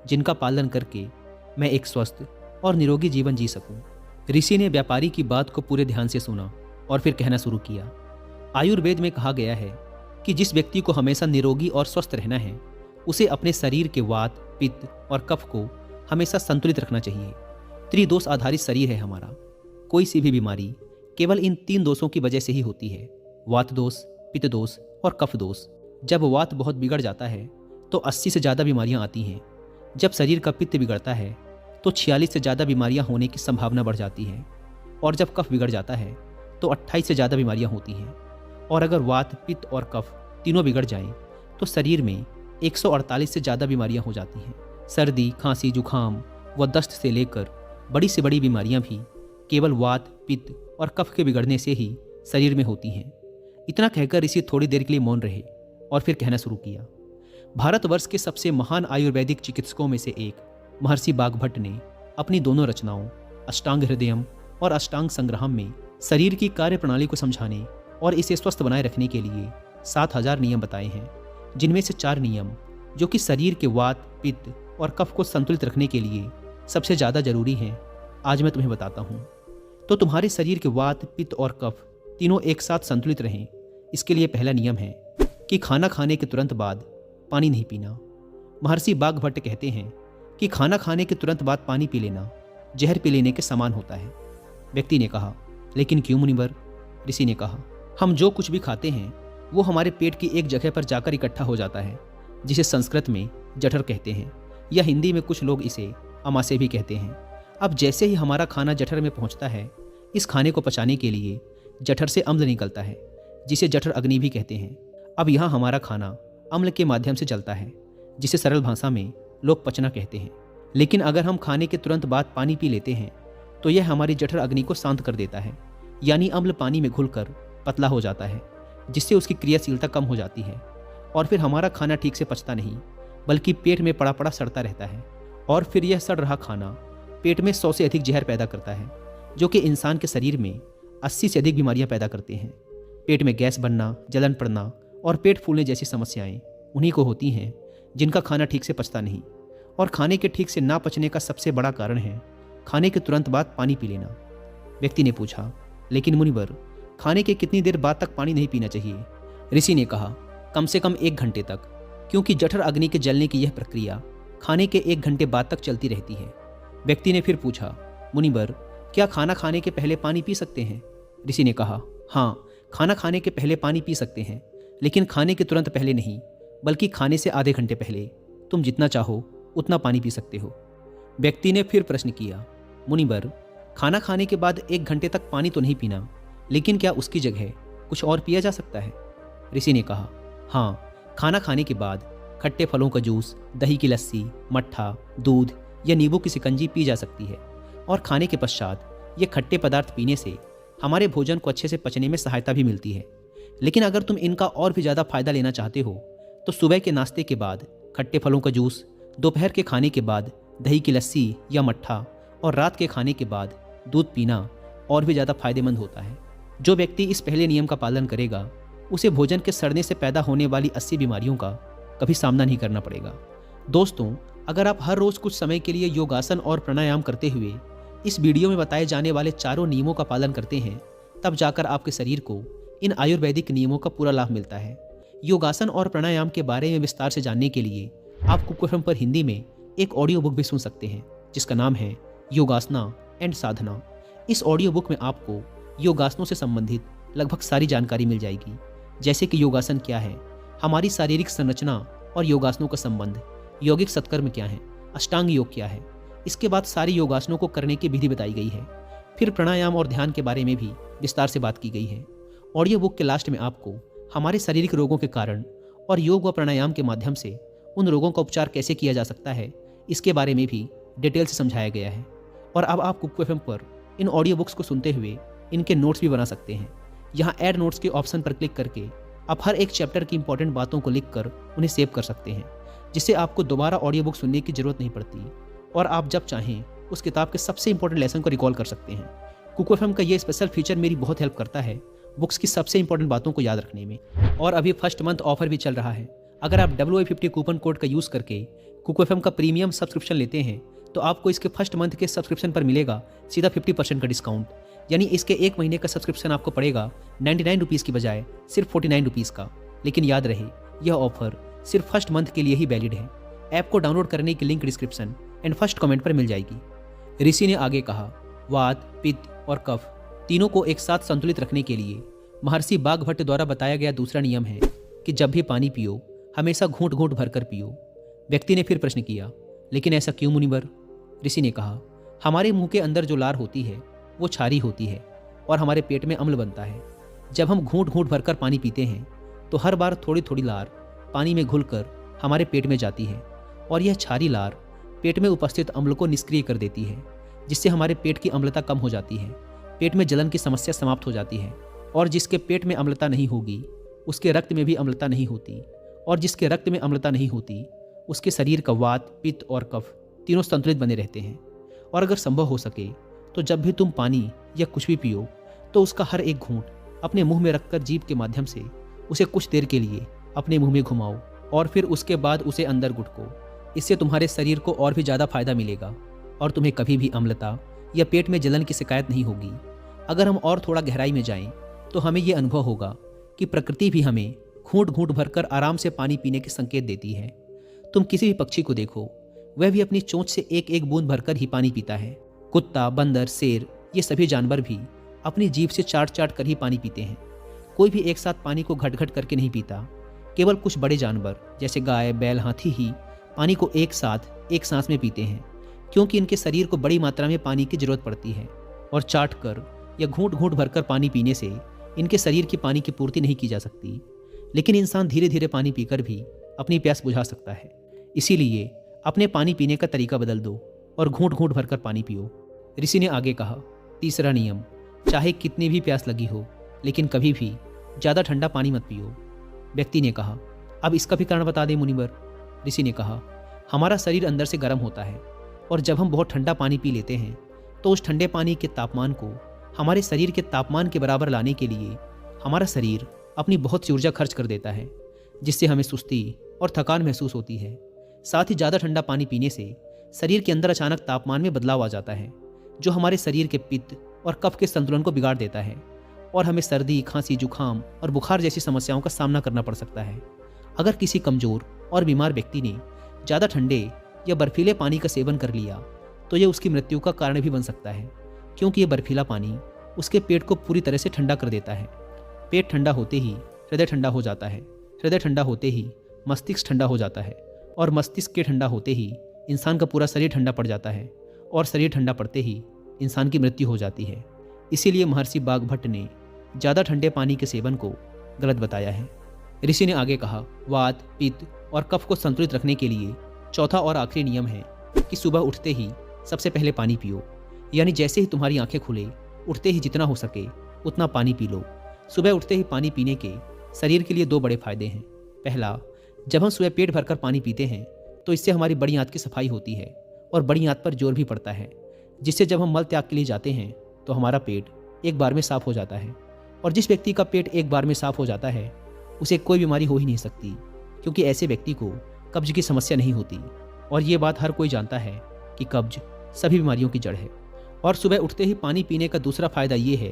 जिनका पालन करके मैं एक स्वस्थ और निरोगी जीवन जी सकूं। ऋषि ने व्यापारी की बात को पूरे ध्यान से सुना और फिर कहना शुरू किया। आयुर्वेद में कहा गया है कि जिस व्यक्ति को हमेशा निरोगी और स्वस्थ रहना है, उसे अपने शरीर के वात, पित्त और कफ को हमेशा संतुलित रखना चाहिए। त्रिदोष आधारित शरीर है हमारा। कोई सी भी बीमारी केवल इन 3 दोषों की वजह से ही होती है, वात दोष, पित्त दोष और कफ दोष। जब वात बहुत बिगड़ जाता है तो 80 से ज़्यादा बीमारियां आती हैं। जब शरीर का पित्त बिगड़ता है तो 46 से ज़्यादा बीमारियां होने की संभावना बढ़ जाती है, और जब कफ बिगड़ जाता है तो 28 से ज़्यादा बीमारियां होती हैं। और अगर वात, पित्त और कफ तीनों बिगड़ जाएं तो शरीर में 148 से ज़्यादा बीमारियां हो जाती हैं। सर्दी, खांसी, जुखाम व दस्त से लेकर बड़ी से बड़ी बीमारियां भी केवल वात, पित्त और कफ के बिगड़ने से ही शरीर में होती हैं। इतना कहकर ऋषि थोड़ी देर के लिए मौन रहे और फिर कहना शुरू किया। भारतवर्ष के सबसे महान आयुर्वेदिक चिकित्सकों में से एक महर्षि बागभट्ट ने अपनी दोनों रचनाओं अष्टांग हृदयम और अष्टांग संग्रहम में शरीर की कार्य प्रणाली को समझाने और इसे स्वस्थ बनाए रखने के लिए 7000 नियम बताए हैं, जिनमें से 4 नियम जो कि शरीर के वात, पित्त और कफ को संतुलित रखने के लिए सबसे ज़्यादा जरूरी हैं, आज मैं तुम्हें बताता हूँ। तो तुम्हारे शरीर के वात, पित्त और कफ तीनों एक साथ संतुलित रहें, इसके लिए पहला नियम है कि खाना खाने के तुरंत बाद पानी नहीं पीना। महर्षि बागभट्ट कहते हैं कि खाना खाने के तुरंत बाद पानी पी लेना जहर पी लेने के समान होता है। व्यक्ति ने कहा, लेकिन क्यों मुनिवर? ऋषि ने कहा, हम जो कुछ भी खाते हैं वो हमारे पेट की एक जगह पर जाकर इकट्ठा हो जाता है, जिसे संस्कृत में जठर कहते हैं, या हिंदी में कुछ लोग इसे अमाशय भी कहते हैं। अब जैसे ही हमारा खाना जठर में पहुंचता है, इस खाने को पचाने के लिए जठर से अम्ल निकलता है, जिसे जठर अग्नि भी कहते हैं। अब यहाँ हमारा खाना अम्ल के माध्यम से चलता है, जिसे सरल भाषा में लोग पचना कहते हैं। लेकिन अगर हम खाने के तुरंत बाद पानी पी लेते हैं तो यह हमारी जठर अग्नि को शांत कर देता है, यानी अम्ल पानी में घुलकर पतला हो जाता है, जिससे उसकी क्रियाशीलता कम हो जाती है और फिर हमारा खाना ठीक से पचता नहीं, बल्कि पेट में पड़ा पड़ा सड़ता रहता है। और फिर यह सड़ रहा खाना पेट में 100 से अधिक जहर पैदा करता है, जो कि इंसान के शरीर में 80 से अधिक बीमारियां पैदा करते हैं। पेट में गैस बनना, जलन पड़ना और पेट फूलने जैसी समस्याएं उन्हीं को होती हैं जिनका खाना ठीक से पचता नहीं। और खाने के ठीक से ना पचने का सबसे बड़ा कारण है खाने के तुरंत बाद पानी पी लेना। व्यक्ति ने पूछा, लेकिन मुनिवर, खाने के कितनी देर बाद तक पानी नहीं पीना चाहिए? ऋषि ने कहा, कम से कम 1 घंटे तक, क्योंकि जठर अग्नि के जलने की यह प्रक्रिया खाने के 1 घंटे बाद तक चलती रहती है। व्यक्ति ने फिर पूछा, मुनिवर, क्या खाना खाने के पहले पानी पी सकते हैं? ऋषि ने कहा, हाँ, खाना खाने के पहले पानी पी सकते हैं, लेकिन खाने के तुरंत पहले नहीं, बल्कि खाने से आधे घंटे पहले। तुम जितना चाहो उतना पानी पी सकते हो। व्यक्ति ने फिर प्रश्न किया, मुनिवर, खाना खाने के बाद 1 घंटे तक पानी तो नहीं पीना, लेकिन क्या उसकी जगह कुछ और पिया जा सकता है? ऋषि ने कहा, हाँ, खाना खाने के बाद खट्टे फलों का जूस, दही की लस्सी, मट्ठा, दूध या नींबू की शिकंजी पी जा सकती है। और खाने के पश्चात ये खट्टे पदार्थ पीने से हमारे भोजन को अच्छे से पचने में सहायता भी मिलती है। लेकिन अगर तुम इनका और भी ज़्यादा फायदा लेना चाहते हो तो सुबह के नाश्ते के बाद खट्टे फलों का जूस, दोपहर के खाने के बाद दही की लस्सी या मट्ठा और रात के खाने के बाद दूध पीना और भी ज़्यादा फायदेमंद होता है। जो व्यक्ति इस पहले नियम का पालन करेगा उसे भोजन के सड़ने से पैदा होने वाली 80 बीमारियों का कभी सामना नहीं करना पड़ेगा। दोस्तों, अगर आप हर रोज़ कुछ समय के लिए योगासन और प्राणायाम करते हुए इस वीडियो में बताए जाने वाले चारों नियमों का पालन करते हैं, तब जाकर आपके शरीर को इन आयुर्वेदिक नियमों का पूरा लाभ मिलता है। योगासन और प्राणायाम के बारे में विस्तार से जानने के लिए आप कुक एफएम पर हिंदी में एक ऑडियो बुक भी सुन सकते हैं, जिसका नाम है योगासना एंड साधना। इस ऑडियो बुक में आपको योगासनों से संबंधित लगभग सारी जानकारी मिल जाएगी, जैसे कि योगासन क्या है, हमारी शारीरिक संरचना और योगासनों का संबंध, यौगिक सत्कर्म क्या है, अष्टांग योग क्या है। इसके बाद सारी योगासनों को करने की विधि बताई गई है। फिर प्राणायाम और ध्यान के बारे में भी विस्तार से बात की गई है। ऑडियो बुक के लास्ट में आपको हमारे शारीरिक रोगों के कारण और योग व प्राणायाम के माध्यम से उन रोगों का उपचार कैसे किया जा सकता है, इसके बारे में भी डिटेल से समझाया गया है। और अब आप कुक एफएम पर इन ऑडियो बुक्स को सुनते हुए इनके नोट्स भी बना सकते हैं। यहाँ ऐड नोट्स के ऑप्शन पर क्लिक करके आप हर एक चैप्टर की इंपॉर्टेंट बातों को लिख कर उन्हें सेव कर सकते हैं, जिससे आपको दोबारा ऑडियो बुक सुनने की जरूरत नहीं पड़ती और आप जब चाहें उस किताब के सबसे इंपॉर्टेंट लेसन को रिकॉल कर सकते हैं। कुक एफएम का ये स्पेशल फीचर मेरी बहुत हेल्प करता है बुक्स की सबसे इंपॉर्टेंट बातों को याद रखने में। और अभी फर्स्ट मंथ ऑफर भी चल रहा है। अगर आप WI50 कूपन कोड का यूज़ करके कुकू एफएम का प्रीमियम सब्सक्रिप्शन लेते हैं तो आपको इसके फर्स्ट मंथ के सब्सक्रिप्शन पर मिलेगा सीधा 50% का डिस्काउंट। यानी इसके 1 महीने का सब्सक्रिप्शन आपको पड़ेगा 99 रुपीज़ की बजाय सिर्फ 49 रुपीज़ का। लेकिन याद रहे, यह ऑफर सिर्फ फर्स्ट मंथ के लिए ही वैलिड है। ऐप को डाउनलोड करने की link description and first comment पर मिल जाएगी। ऋषि ने आगे कहा, वात, पित्त और कफ तीनों को एक साथ संतुलित रखने के लिए महर्षि बाघभट्ट द्वारा बताया गया दूसरा नियम है कि जब भी पानी पियो हमेशा घूंट घूंट भरकर पियो। व्यक्ति ने फिर प्रश्न किया, लेकिन ऐसा क्यों मुनिवर? ऋषि ने कहा, हमारे मुंह के अंदर जो लार होती है वो क्षारी होती है और हमारे पेट में अम्ल बनता है। जब हम घूंट घूंट भरकर पानी पीते हैं तो हर बार थोड़ी थोड़ी लार पानी में घुलकर हमारे पेट में जाती है और यह क्षारी लार पेट में उपस्थित अम्ल को निष्क्रिय कर देती है, जिससे हमारे पेट की अम्लता कम हो जाती है। पेट में जलन की समस्या समाप्त हो जाती है और जिसके पेट में अम्लता नहीं होगी उसके रक्त में भी अम्लता नहीं होती, और जिसके रक्त में अम्लता नहीं होती उसके शरीर का वात, पित्त और कफ तीनों संतुलित बने रहते हैं। और अगर संभव हो सके तो जब भी तुम पानी या कुछ भी पियो तो उसका हर एक घूंट अपने मुंह में रखकर जीभ के माध्यम से उसे कुछ देर के लिए अपने मुंह में घुमाओ और फिर उसके बाद उसे अंदर गुटको। इससे तुम्हारे शरीर को और भी ज़्यादा फायदा मिलेगा और तुम्हें कभी भी अम्लता या पेट में जलन की शिकायत नहीं होगी। अगर हम और थोड़ा गहराई में जाएं तो हमें यह अनुभव होगा कि प्रकृति भी हमें घूंट घूंट भरकर आराम से पानी पीने के संकेत देती है। तुम किसी भी पक्षी को देखो, वह भी अपनी चोंच से एक एक बूंद भरकर ही पानी पीता है। कुत्ता, बंदर, शेर, ये सभी जानवर भी अपनी जीभ से चाट चाट कर ही पानी पीते हैं। कोई भी एक साथ पानी को घट घट करके नहीं पीता। केवल कुछ बड़े जानवर जैसे गाय, बैल, हाथी ही पानी को एक साथ एक सांस में पीते हैं, क्योंकि इनके शरीर को बड़ी मात्रा में पानी की जरूरत पड़ती है और चाट कर या घूंट घूंट भरकर पानी पीने से इनके शरीर की पानी की पूर्ति नहीं की जा सकती। लेकिन इंसान धीरे धीरे पानी पीकर भी अपनी प्यास बुझा सकता है। इसीलिए अपने पानी पीने का तरीका बदल दो और घूंट घूंट भरकर पानी पियो। ऋषि ने आगे कहा, तीसरा नियम, चाहे कितनी भी प्यास लगी हो लेकिन कभी भी ज़्यादा ठंडा पानी मत पियो। व्यक्ति ने कहा, अब इसका भी कारण बता दें मुनिवर। ऋषि ने कहा, हमारा शरीर अंदर से गर्म होता है और जब हम बहुत ठंडा पानी पी लेते हैं तो उस ठंडे पानी के तापमान को हमारे शरीर के तापमान के बराबर लाने के लिए हमारा शरीर अपनी बहुत सी ऊर्जा खर्च कर देता है, जिससे हमें सुस्ती और थकान महसूस होती है। साथ ही ज़्यादा ठंडा पानी पीने से शरीर के अंदर अचानक तापमान में बदलाव आ जाता है, जो हमारे शरीर के पित्त और कफ के संतुलन को बिगाड़ देता है और हमें सर्दी, खांसी, जुखाम और बुखार जैसी समस्याओं का सामना करना पड़ सकता है। अगर किसी कमज़ोर और बीमार व्यक्ति ने ज़्यादा ठंडे या बर्फीले पानी का सेवन कर लिया तो यह उसकी मृत्यु का कारण भी बन सकता है, क्योंकि यह बर्फीला पानी उसके पेट को पूरी तरह से ठंडा कर देता है। पेट ठंडा होते ही हृदय ठंडा हो जाता है, हृदय ठंडा होते ही मस्तिष्क ठंडा हो जाता है और मस्तिष्क के ठंडा होते ही इंसान का पूरा शरीर ठंडा पड़ जाता है और शरीर ठंडा पड़ते ही इंसान की मृत्यु हो जाती है। इसीलिए महर्षि बाघभट्ट ने ज़्यादा ठंडे पानी के सेवन को गलत बताया है। ऋषि ने आगे कहा, वात, पित्त और कफ को संतुलित रखने के लिए चौथा और आखिरी नियम है कि सुबह उठते ही सबसे पहले पानी पियो। यानी जैसे ही तुम्हारी आंखें खुले, उठते ही जितना हो सके उतना पानी पी लो। सुबह उठते ही पानी पीने के शरीर के लिए 2 बड़े फायदे हैं। पहला, जब हम सुबह पेट भरकर पानी पीते हैं तो इससे हमारी बड़ी आंत की सफाई होती है और बड़ी आंत पर जोर भी पड़ता है, जिससे जब हम मल त्याग के लिए जाते हैं तो हमारा पेट एक बार में साफ हो जाता है। और जिस व्यक्ति का पेट एक बार में साफ हो जाता है उसे कोई बीमारी हो ही नहीं सकती, क्योंकि ऐसे व्यक्ति को कब्ज की समस्या नहीं होती। और ये बात हर कोई जानता है कि कब्ज सभी बीमारियों की जड़ है। और सुबह उठते ही पानी पीने का दूसरा फायदा ये है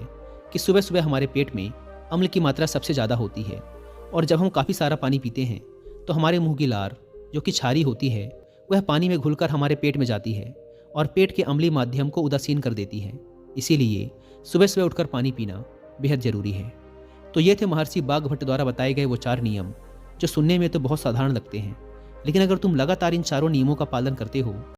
कि सुबह सुबह हमारे पेट में अम्ल की मात्रा सबसे ज़्यादा होती है और जब हम काफ़ी सारा पानी पीते हैं तो हमारे मुंह की लार, जो कि क्षारी होती है, वह पानी में घुलकर हमारे पेट में जाती है और पेट के अम्लीय माध्यम को उदासीन कर देती है। इसीलिए सुबह सुबह उठकर पानी पीना बेहद ज़रूरी है। तो ये थे महर्षि बाघभट्ट द्वारा बताए गए वो 4 नियम, जो सुनने में तो बहुत साधारण लगते हैं, लेकिन अगर तुम लगातार इन चारों नियमों का पालन करते हो